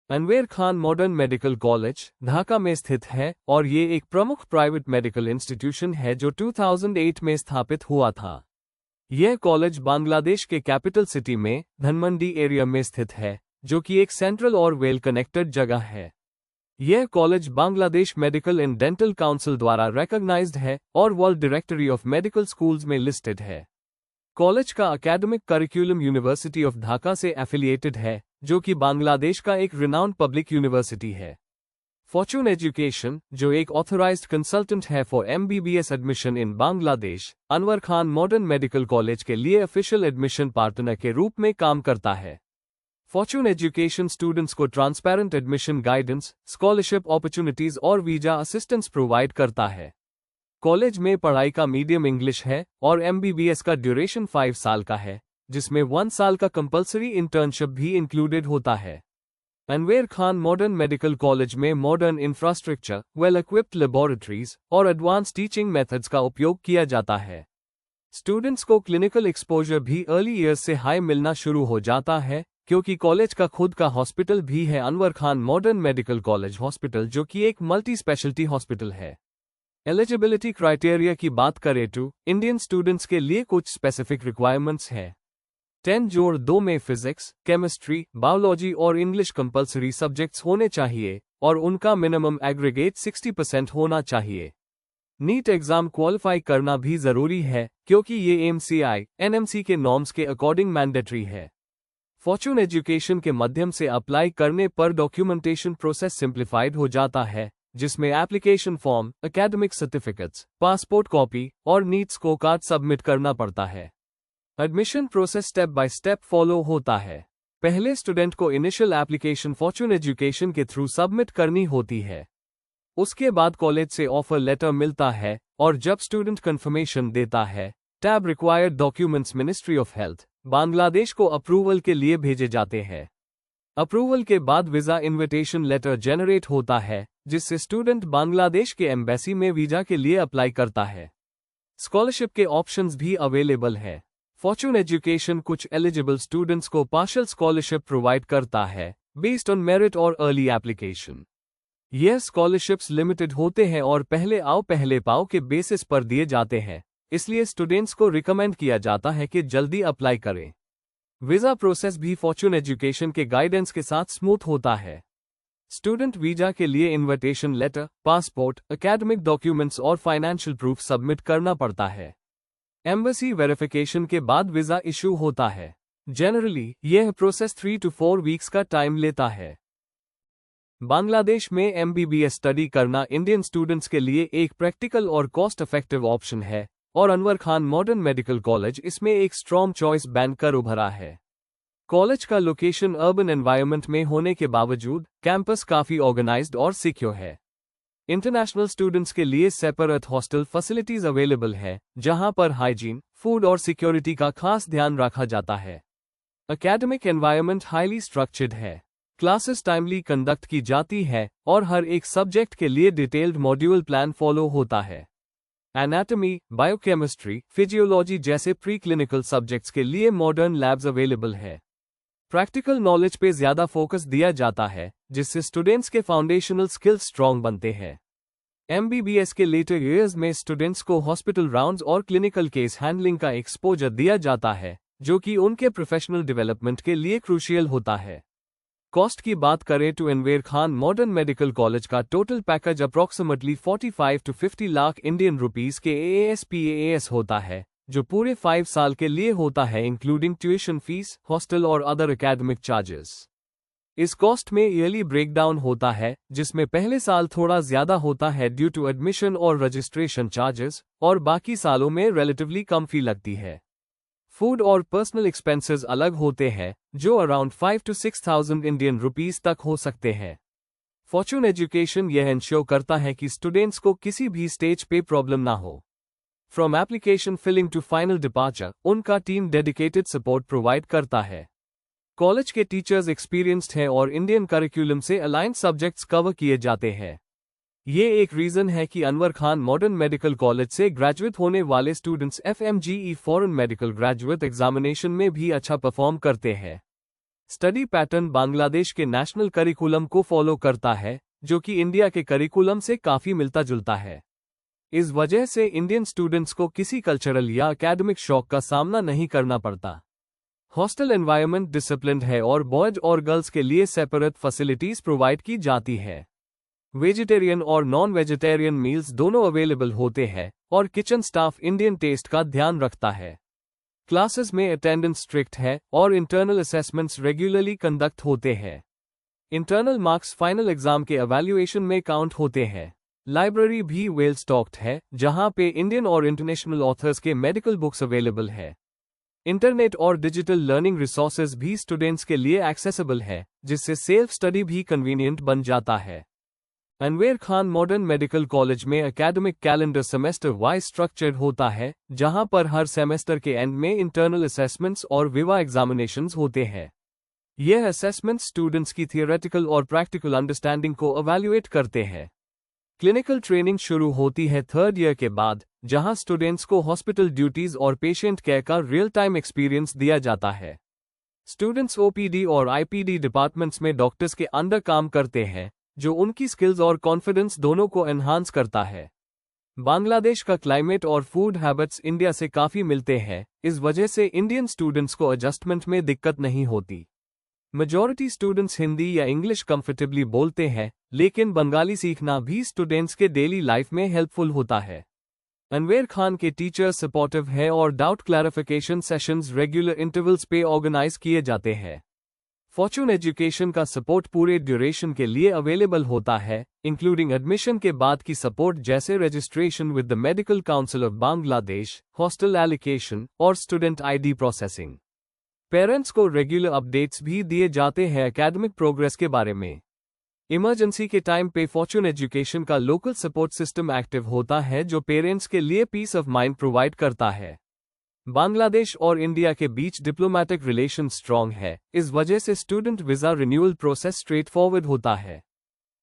Anwar Khan modern medical college Dhaka में स्थित है और ये एक प्रमुख प्राइवेट मेडिकल इंस्टीट्यूशन है जो 2008 में स्थापित हुआ था। यह कॉलेज बांग्लादेश के कैपिटल सिटी में धनमंडी एरिया में स्थित है, जो कि एक सेंट्रल और वेल कनेक्टेड जगह है। यह college Bangladesh medical and dental council द्वारा रिकॉग्नाइज्ड है और world directory of medical schools में लिस्टेड है। कॉलेज का academic curriculum university of Dhaka से एफिलिएटेड है, जो कि बांग्लादेश का एक रिनाउंड पब्लिक यूनिवर्सिटी है। फॉर्चून एजुकेशन, जो एक ऑथराइज्ड कंसल्टेंट है for MBBS admission in Bangladesh, Anwar Khan modern medical college के लिए ऑफिशियल एडमिशन पार्टनर के रूप में काम करता है। फॉर्चून एजुकेशन स्टूडेंट्स को transparent admission guidance, scholarship opportunities और वीजा असिस्टेंस प्रोवाइड करता है। कॉलेज में पढ़ाई का मीडियम इंग्लिश है और एमबीबीएस का ड्यूरेशन 5 साल का है, जिसमें 1 साल का कंपलसरी इंटर्नशिप भी इंक्लूडेड होता है। Anwar Khan modern medical college में modern infrastructure, well equipped laboratories और एडवांस टीचिंग मेथड्स का उपयोग किया जाता है। स्टूडेंट्स को क्लिनिकल एक्सपोजर भी अर्ली ईयर्स से हाई मिलना शुरू हो जाता है, क्योंकि कॉलेज का खुद का हॉस्पिटल भी है, Anwar Khan modern medical college hospital, जो कि एक मल्टी स्पेशलिटी हॉस्पिटल है। एलिजिबिलिटी क्राइटेरिया की बात करें तो इंडियन स्टूडेंट्स के लिए कुछ स्पेसिफिक रिक्वायरमेंट्स हैं। 10-2 में फिजिक्स, केमिस्ट्री, बायोलॉजी और इंग्लिश कंपलसरी सब्जेक्ट्स होने चाहिए और उनका मिनिमम एग्रीगेट 60% होना चाहिए। नीट एग्जाम क्वालिफाई करना भी जरूरी है, क्योंकि ये एमसीआई, एनएमसी के नॉर्म्स के अकॉर्डिंग मैंडेटरी है। फॉर्चून एजुकेशन के माध्यम से अप्लाई करने पर डॉक्यूमेंटेशन प्रोसेस सिंप्लीफाइड हो जाता है, जिसमें application form, academic certificates, passport copy और नीट स्कोर कार्ड सबमिट करना पड़ता है। Admission process step by step follow होता है। पहले स्टूडेंट को इनिशियल एप्लीकेशन फॉर्चून एजुकेशन के थ्रू सबमिट करनी होती है। उसके बाद कॉलेज से ऑफर लेटर मिलता है और जब स्टूडेंट कंफर्मेशन देता है, tab required documents ministry of health, Bangladesh को अप्रूवल के लिए भेजे जाते हैं। अप्रूवल के बाद वीजा इन्विटेशन लेटर जनरेट होता है, जिससे स्टूडेंट बांग्लादेश के एम्बेसी में वीजा के लिए अप्लाई करता है। स्कॉलरशिप के ऑप्शंस भी अवेलेबल है। फॉर्चून एजुकेशन कुछ एलिजिबल स्टूडेंट्स को पार्शियल स्कॉलरशिप प्रोवाइड करता है, बेस्ड ऑन मेरिट और अर्ली एप्लीकेशन। यह स्कॉलरशिप्स लिमिटेड होते हैं और पहले आओ पहले पाओ के बेसिस पर दिए जाते हैं, इसलिए स्टूडेंट्स को रिकमेंड किया जाता है कि जल्दी अप्लाई करें। वीजा प्रोसेस भी फॉर्चून एजुकेशन के गाइडेंस के साथ स्मूथ होता है। स्टूडेंट वीजा के लिए invitation letter, passport, academic documents और फाइनेंशियल प्रूफ सबमिट करना पड़ता है। एम्बेसी वेरिफिकेशन के बाद वीजा इशू होता है। जनरली यह प्रोसेस 3 to 4 वीक्स का टाइम लेता है। बांग्लादेश में एमबीबीएस स्टडी करना इंडियन स्टूडेंट्स के लिए एक प्रैक्टिकल और कॉस्ट इफेक्टिव ऑप्शन है और Anwar Khan modern medical college इसमें एक स्ट्रॉन्ग चॉइस बनकर उभरा है। कॉलेज का लोकेशन अर्बन एनवायरनमेंट में होने के बावजूद कैंपस काफी ऑर्गेनाइज्ड और सिक्योर है। इंटरनेशनल स्टूडेंट्स के लिए सेपरेट हॉस्टल फैसिलिटीज अवेलेबल है, जहां पर हाइजीन, फूड और सिक्योरिटी का खास ध्यान रखा जाता है। एकेडमिक एनवायरनमेंट हाईली स्ट्रक्चर्ड है। क्लासेस टाइमली कंडक्ट की जाती है और हर एक सब्जेक्ट के लिए डिटेल्ड मॉड्यूल प्लान फॉलो होता है। एनाटॉमी, बायोकेमिस्ट्री, फिजियोलॉजी जैसे प्री क्लिनिकल सब्जेक्ट्स के लिए मॉडर्न लैब्स अवेलेबल है। प्रैक्टिकल नॉलेज पे ज्यादा फोकस दिया जाता है, जिससे स्टूडेंट्स के फाउंडेशनल स्किल्स स्ट्रॉन्ग बनते हैं। एमबीबीएस के लेटर ईयर्स में स्टूडेंट्स को हॉस्पिटल राउंड्स और क्लिनिकल केस हैंडलिंग का एक्सपोजर दिया जाता है, जो कि उनके प्रोफेशनल डेवलपमेंट के लिए क्रूशियल होता है। कॉस्ट की बात करें तो Anwar Khan modern medical college का total package approximately 45 to 50 lakh Indian rupees के AAS होता है, जो पूरे 5 साल के लिए होता है, इंक्लूडिंग ट्यूशन फीस, हॉस्टल और अदर एकेडमिक चार्जेस। इस कॉस्ट में ईयरली ब्रेकडाउन होता है, जिसमें पहले साल थोड़ा ज्यादा होता है ड्यू टू एडमिशन और रजिस्ट्रेशन चार्जेस, और बाकी सालों में रिलेटिवली कम फी लगती है। फूड और पर्सनल एक्सपेंसेस अलग होते हैं, जो अराउंड 5 to 6,000 इंडियन रुपीस तक हो सकते हैं। फॉर्चून एजुकेशन यह इंश्योर करता है कि स्टूडेंट्स को किसी भी स्टेज पे प्रॉब्लम ना हो। From application filling to final departure, उनका टीम डेडिकेटेड सपोर्ट प्रोवाइड करता है। कॉलेज के टीचर्स एक्सपीरियंस्ड हैं और इंडियन करिकुलम से अलाइंड सब्जेक्ट्स कवर किए जाते हैं। ये एक रीजन है कि Anwar Khan modern medical college से ग्रेजुएट होने वाले students FMGE foreign medical graduate examination में भी अच्छा परफॉर्म करते हैं। स्टडी पैटर्न बांग्लादेश के नेशनल करिकुलम को फॉलो करता है, जो कि इंडिया के करिकुलम से काफी मिलता जुलता है। इस वजह से इंडियन स्टूडेंट्स को किसी कल्चरल या एकेडमिक शॉक का सामना नहीं करना पड़ता। हॉस्टल एनवायरनमेंट डिसिप्लिन्ड है और बॉयज और गर्ल्स के लिए सेपरेट फैसिलिटीज प्रोवाइड की जाती है। वेजिटेरियन और नॉन वेजिटेरियन मील्स दोनों अवेलेबल होते हैं और किचन स्टाफ इंडियन टेस्ट का ध्यान रखता है। क्लासेस में अटेंडेंस स्ट्रिक्ट है और इंटरनल असेसमेंट्स रेगुलरली कंडक्ट होते हैं। इंटरनल मार्क्स फाइनल एग्जाम के एवैल्यूएशन में काउंट होते हैं। लाइब्रेरी भी वेल स्टॉक्ड है, जहां पे इंडियन और इंटरनेशनल ऑथर्स के मेडिकल बुक्स अवेलेबल है। इंटरनेट और डिजिटल लर्निंग रिसोर्सेज भी स्टूडेंट्स के लिए एक्सेसिबल है, जिससे सेल्फ स्टडी भी कन्वीनियंट बन जाता है। Anwar Khan modern medical college में academic calendar semester wise structured होता है, जहां पर हर सेमेस्टर के एंड में इंटरनल असेसमेंट्स और विवा एग्जामिनेशंस होते हैं। यह असेसमेंट्स स्टूडेंट्स की थियोरेटिकल और प्रैक्टिकल अंडरस्टैंडिंग को इवैल्यूएट करते हैं। क्लिनिकल ट्रेनिंग शुरू होती है थर्ड ईयर के बाद, जहां स्टूडेंट्स को हॉस्पिटल ड्यूटीज और पेशेंट केयर का रियल टाइम एक्सपीरियंस दिया जाता है। स्टूडेंट्स ओपीडी और आईपीडी डिपार्टमेंट्स में डॉक्टर्स के अंडर काम करते हैं, जो उनकी स्किल्स और कॉन्फिडेंस दोनों को एनहांस करता है। बांग्लादेश का क्लाइमेट और फूड हैबिट्स इंडिया से काफी मिलते हैं, इस वजह से इंडियन स्टूडेंट्स को एडजस्टमेंट में दिक्कत नहीं होती। मेजॉरिटी स्टूडेंट्स हिंदी या इंग्लिश कंफर्टेबली बोलते हैं, लेकिन बंगाली सीखना भी स्टूडेंट्स के डेली लाइफ में हेल्पफुल होता है। अनवर खान के टीचर्स सपोर्टिव है और doubt clarification sessions regular intervals पे ऑर्गेनाइज किए जाते हैं। फॉर्चून एजुकेशन का सपोर्ट पूरे ड्यूरेशन के लिए अवेलेबल होता है, इंक्लूडिंग एडमिशन के बाद की सपोर्ट जैसे registration with the medical council of Bangladesh, hostel allocation और स्टूडेंट आईडी प्रोसेसिंग। पेरेंट्स को रेगुलर अपडेट्स भी दिए जाते हैं एकेडमिक प्रोग्रेस के बारे में। इमरजेंसी के टाइम पे फॉर्चून एजुकेशन का लोकल सपोर्ट सिस्टम एक्टिव होता है, जो पेरेंट्स के लिए पीस ऑफ माइंड प्रोवाइड करता है। बांग्लादेश और इंडिया के बीच डिप्लोमेटिक रिलेशन स्ट्रॉन्ग है, इस वजह से student visa renewal process straight forward होता है।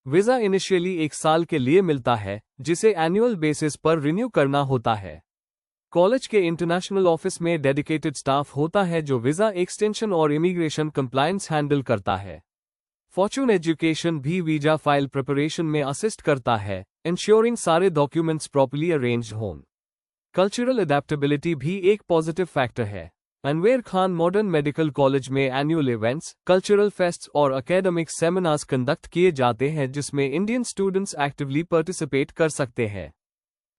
वीजा इनिशियली 1 साल के लिए मिलता है, जिसे एनुअल बेसिस पर रिन्यू करना होता है। कॉलेज के इंटरनेशनल ऑफिस में डेडिकेटेड स्टाफ होता है जो वीजा एक्सटेंशन और इमिग्रेशन कंप्लायंस हैंडल करता है। फॉर्चून एजुकेशन भी वीजा फाइल प्रिपरेशन में असिस्ट करता है, इंश्योरिंग सारे डॉक्यूमेंट्स प्रॉपर्ली अरेंज्ड हों। कल्चरल अडेप्टेबिलिटी भी एक पॉजिटिव फैक्टर है। Anwar Khan modern medical college में एनुअल इवेंट्स, कल्चरल फेस्ट्स और एकेडमिक सेमिनार्स कंडक्ट किए जाते हैं, जिसमें इंडियन स्टूडेंट्स एक्टिवली पार्टिसिपेट कर सकते हैं।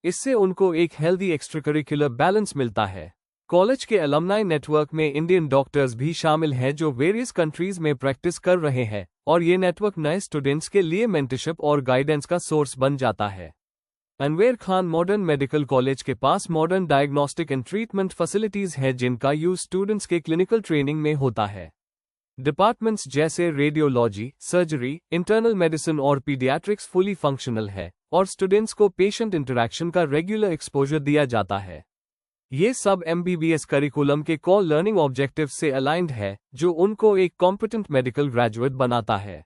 इससे उनको एक हेल्दी एक्स्ट्राकरिकुलर बैलेंस मिलता है। कॉलेज के अलुमनाई नेटवर्क में इंडियन डॉक्टर्स भी शामिल हैं जो वेरियस कंट्रीज में प्रैक्टिस कर रहे हैं, और ये नेटवर्क नए स्टूडेंट्स के लिए मेंटरशिप और गाइडेंस का सोर्स बन जाता है। Anwar Khan modern medical college के पास modern diagnostic and treatment facilities है, जिनका यूज स्टूडेंट्स के क्लिनिकल ट्रेनिंग में होता है। डिपार्टमेंट्स जैसे रेडियोलॉजी, सर्जरी, इंटरनल मेडिसिन और पीडियाट्रिक्स फुली फंक्शनल है, और स्टूडेंट्स को पेशेंट इंटरैक्शन का रेगुलर एक्सपोजर दिया जाता है। ये सब एमबीबीएस करिकुलम के कोर लर्निंग ऑब्जेक्टिव से अलाइंड है, जो उनको एक कॉम्पिटेंट मेडिकल ग्रेजुएट बनाता है।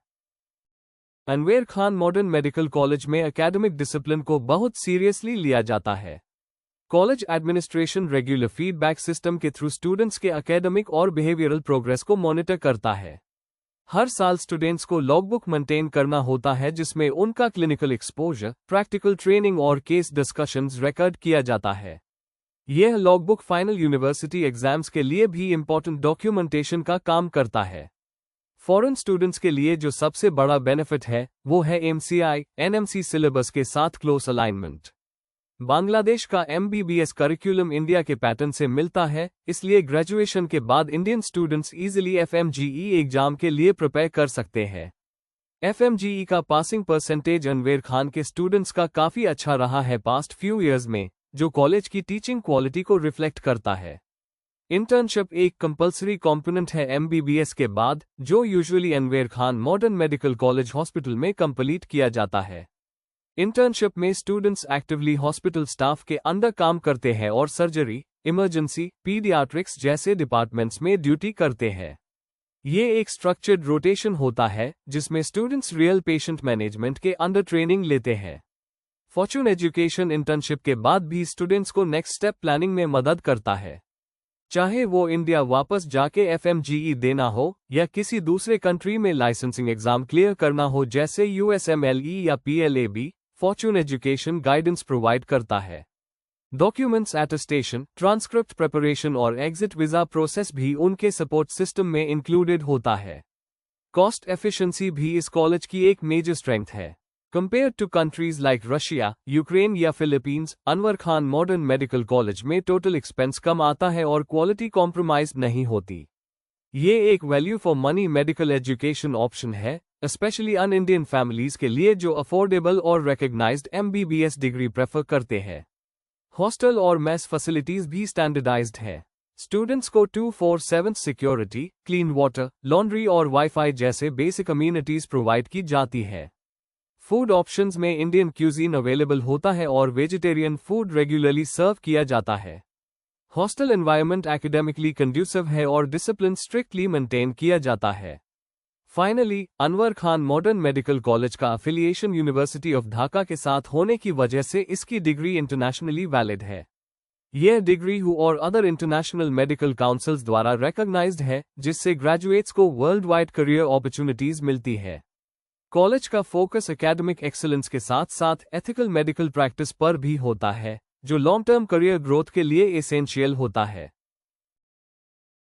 Anwar Khan modern medical college में एकेडमिक डिसिप्लिन को बहुत सीरियसली लिया जाता है। College administration regular feedback system के थ्रू स्टूडेंट्स के एकेडमिक और बिहेवियरल प्रोग्रेस को मॉनिटर करता है। हर साल स्टूडेंट्स को लॉगबुक मेंटेन करना होता है, जिसमें उनका क्लिनिकल एक्सपोजर, प्रैक्टिकल ट्रेनिंग और केस डिस्कशंस रिकॉर्ड किया जाता है। यह लॉगबुक फाइनल यूनिवर्सिटी एग्जाम्स के लिए भी इंपॉर्टेंट डॉक्यूमेंटेशन का काम करता है। फॉरेन स्टूडेंट्स के लिए जो सबसे बड़ा बेनिफिट है, वो है एमसीआई, एनएमसी सिलेबस के साथ क्लोज अलाइनमेंट। बांग्लादेश का एमबीबीएस करिकुलम इंडिया के पैटर्न से मिलता है, इसलिए ग्रेजुएशन के बाद Indian students easily FMGE exam के लिए प्रिपेयर कर सकते हैं। एफएमजीई का पासिंग परसेंटेज अनवर खान के स्टूडेंट्स का काफी अच्छा रहा है पास्ट फ्यू ईयर्स में, जो कॉलेज की टीचिंग क्वालिटी को रिफ्लेक्ट करता है। इंटर्नशिप एक कंपल्सरी कॉम्पोनेंट है एमबीबीएस के बाद, जो usually Anwar Khan modern medical college hospital में कंप्लीट किया जाता है। इंटर्नशिप में स्टूडेंट्स एक्टिवली हॉस्पिटल स्टाफ के अंदर काम करते हैं और सर्जरी, इमरजेंसी, पीडियाट्रिक्स जैसे डिपार्टमेंट्स में ड्यूटी करते हैं। ये एक स्ट्रक्चर्ड रोटेशन होता है, जिसमें स्टूडेंट्स रियल पेशेंट मैनेजमेंट के अंडर ट्रेनिंग लेते हैं। फॉर्चून एजुकेशन इंटर्नशिप के बाद भी स्टूडेंट्स को नेक्स्ट स्टेप प्लानिंग में मदद करता है। चाहे वो इंडिया वापस जाके FMGE देना हो या किसी दूसरे कंट्री में लाइसेंसिंग एग्जाम क्लियर करना हो जैसे USMLE या PLAB, Fortune education guidance provide करता है। डॉक्यूमेंट्स अटेस्टेशन, ट्रांसक्रिप्ट प्रिपरेशन और एग्जिट वीजा प्रोसेस भी उनके सपोर्ट सिस्टम में इंक्लूडेड होता है। कॉस्ट एफिशिएंसी भी इस कॉलेज की एक मेजर स्ट्रेंथ है। Compared to countries like Russia, Ukraine या Philippines, Anwar Khan modern medical college में टोटल एक्सपेंस कम आता है और क्वालिटी कॉम्प्रोमाइज नहीं होती। ये एक value for money medical education option है, स्पेशली अन इंडियन फैमिलीज के लिए जो अफोर्डेबल और रिकॉग्नाइज्ड MBBS डिग्री प्रेफर करते हैं। हॉस्टल और मेस फैसिलिटीज भी स्टैंडर्डाइज्ड है। स्टूडेंट्स को 24/7 सिक्योरिटी, क्लीन वाटर, लॉन्ड्री और वाईफाई जैसे बेसिक अम्यूनिटीज प्रोवाइड की जाती है। फूड ऑप्शंस में इंडियन क्यूजीन अवेलेबल होता है और वेजिटेरियन फूड रेगुलरली सर्व किया जाता है। हॉस्टल एनवायरनमेंट एकेडमिकली कंड्यूसिव है और डिसिप्लिन स्ट्रिक्टली मेंटेन किया जाता है। Finally, Anwar Khan modern medical college का अफिलिएशन यूनिवर्सिटी ऑफ ढाका के साथ होने की वजह से इसकी डिग्री इंटरनेशनली वैलिड है। यह डिग्री WHO और अदर इंटरनेशनल मेडिकल काउंसिल्स द्वारा रिकॉग्नाइज्ड है, जिससे ग्रेजुएट्स को वर्ल्ड वाइड करियर अपॉर्चुनिटीज मिलती है। कॉलेज का फोकस एकेडमिक एक्सीलेंस के साथ साथ एथिकल मेडिकल प्रैक्टिस पर भी होता है, जो लॉन्ग टर्म करियर ग्रोथ के लिए एसेंशियल होता है।